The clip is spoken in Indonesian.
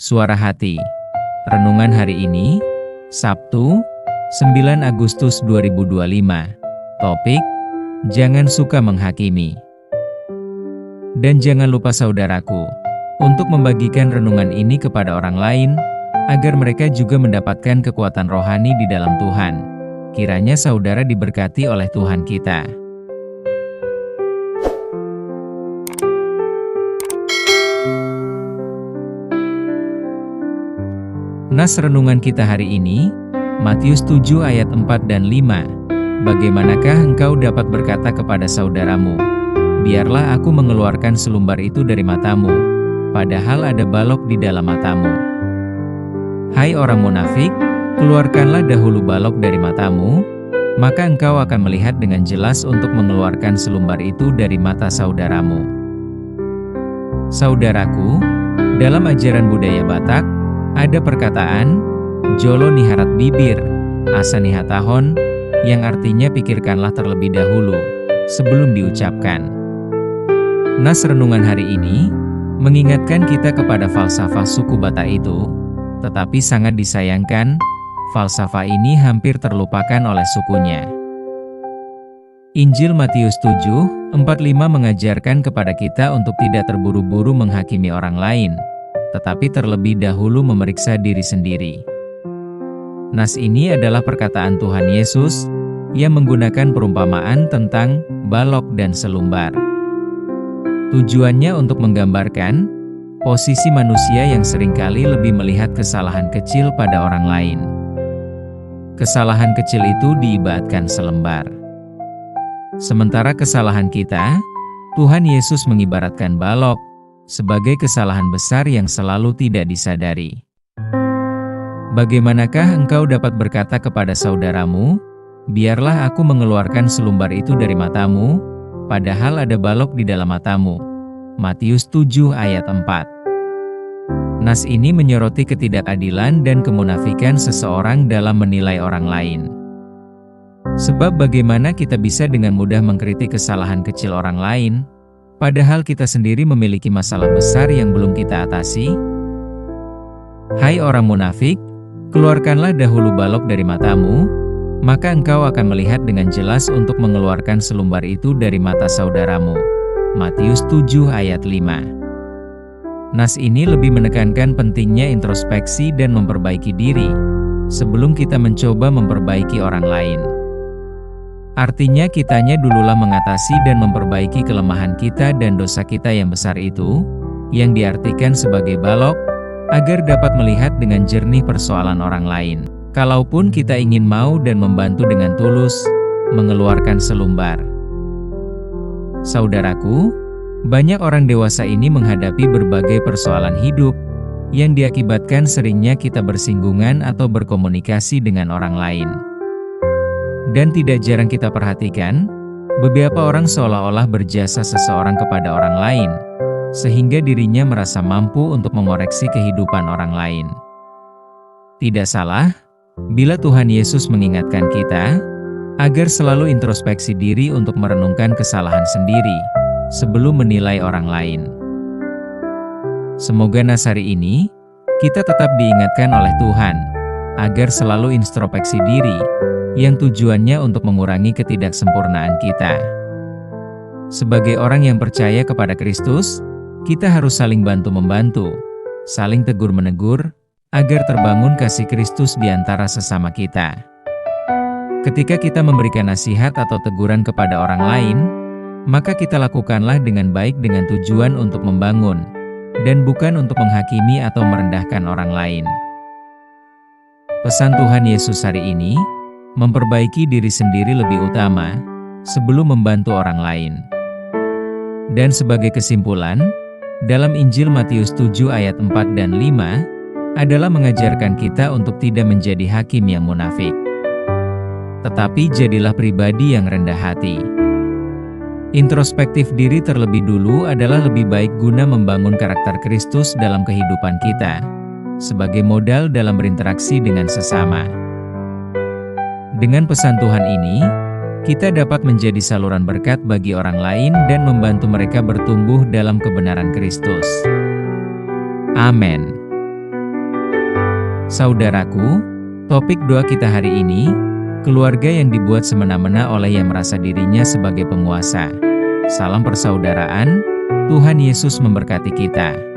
Suara Hati. Renungan hari ini, Sabtu, 9 Agustus 2025. Topik, jangan suka menghakimi. Dan jangan lupa saudaraku, untuk membagikan renungan ini kepada orang lain, agar mereka juga mendapatkan kekuatan rohani di dalam Tuhan. Kiranya saudara diberkati oleh Tuhan kita. Nas renungan kita hari ini, Matius 7 ayat 4 dan 5. Bagaimanakah engkau dapat berkata kepada saudaramu, biarlah aku mengeluarkan selumbar itu dari matamu, padahal ada balok di dalam matamu. Hai orang munafik, keluarkanlah dahulu balok dari matamu, maka engkau akan melihat dengan jelas untuk mengeluarkan selumbar itu dari mata saudaramu. Saudaraku, dalam ajaran budaya Batak, ada perkataan, jolo niharat bibir, asa nihatahon, yang artinya pikirkanlah terlebih dahulu, sebelum diucapkan. Nas renungan hari ini, mengingatkan kita kepada falsafah suku Batak itu, tetapi sangat disayangkan, falsafah ini hampir terlupakan oleh sukunya. Injil Matius 7:45 mengajarkan kepada kita untuk tidak terburu-buru menghakimi orang lain, tetapi terlebih dahulu memeriksa diri sendiri. Nas ini adalah perkataan Tuhan Yesus yang menggunakan perumpamaan tentang balok dan selumbar. Tujuannya untuk menggambarkan posisi manusia yang seringkali lebih melihat kesalahan kecil pada orang lain. Kesalahan kecil itu diibaratkan selembar. Sementara kesalahan kita, Tuhan Yesus mengibaratkan balok sebagai kesalahan besar yang selalu tidak disadari. Bagaimanakah engkau dapat berkata kepada saudaramu, biarlah aku mengeluarkan selumbar itu dari matamu, padahal ada balok di dalam matamu. Matius 7 ayat 4. Nas ini menyoroti ketidakadilan dan kemunafikan seseorang dalam menilai orang lain. Sebab bagaimana kita bisa dengan mudah mengkritik kesalahan kecil orang lain, padahal kita sendiri memiliki masalah besar yang belum kita atasi? Hai orang munafik, keluarkanlah dahulu balok dari matamu, maka engkau akan melihat dengan jelas untuk mengeluarkan selumbar itu dari mata saudaramu. Matius 7 ayat 5. Nas ini lebih menekankan pentingnya introspeksi dan memperbaiki diri, sebelum kita mencoba memperbaiki orang lain. Artinya kitanya dululah mengatasi dan memperbaiki kelemahan kita dan dosa kita yang besar itu, yang diartikan sebagai balok, agar dapat melihat dengan jernih persoalan orang lain. Kalaupun kita ingin mau dan membantu dengan tulus, mengeluarkan selumbar. Saudaraku, banyak orang dewasa ini menghadapi berbagai persoalan hidup, yang diakibatkan seringnya kita bersinggungan atau berkomunikasi dengan orang lain. Dan tidak jarang kita perhatikan, beberapa orang seolah-olah berjasa seseorang kepada orang lain, sehingga dirinya merasa mampu untuk mengoreksi kehidupan orang lain. Tidak salah, bila Tuhan Yesus mengingatkan kita, agar selalu introspeksi diri untuk merenungkan kesalahan sendiri, sebelum menilai orang lain. Semoga nas hari ini, kita tetap diingatkan oleh Tuhan, agar selalu introspeksi diri, yang tujuannya untuk mengurangi ketidaksempurnaan kita. Sebagai orang yang percaya kepada Kristus, kita harus saling bantu-membantu, saling tegur-menegur, agar terbangun kasih Kristus di antara sesama kita. Ketika kita memberikan nasihat atau teguran kepada orang lain, maka kita lakukanlah dengan baik dengan tujuan untuk membangun, dan bukan untuk menghakimi atau merendahkan orang lain. Pesan Tuhan Yesus hari ini, memperbaiki diri sendiri lebih utama, sebelum membantu orang lain. Dan sebagai kesimpulan, dalam Injil Matius 7 ayat 4 dan 5, adalah mengajarkan kita untuk tidak menjadi hakim yang munafik. Tetapi jadilah pribadi yang rendah hati. Introspektif diri terlebih dulu adalah lebih baik guna membangun karakter Kristus dalam kehidupan kita, sebagai modal dalam berinteraksi dengan sesama. Dengan pesan Tuhan ini, kita dapat menjadi saluran berkat bagi orang lain dan membantu mereka bertumbuh dalam kebenaran Kristus. Amin. Saudaraku, topik doa kita hari ini, keluarga yang dibuat semena-mena oleh yang merasa dirinya sebagai penguasa. Salam persaudaraan, Tuhan Yesus memberkati kita.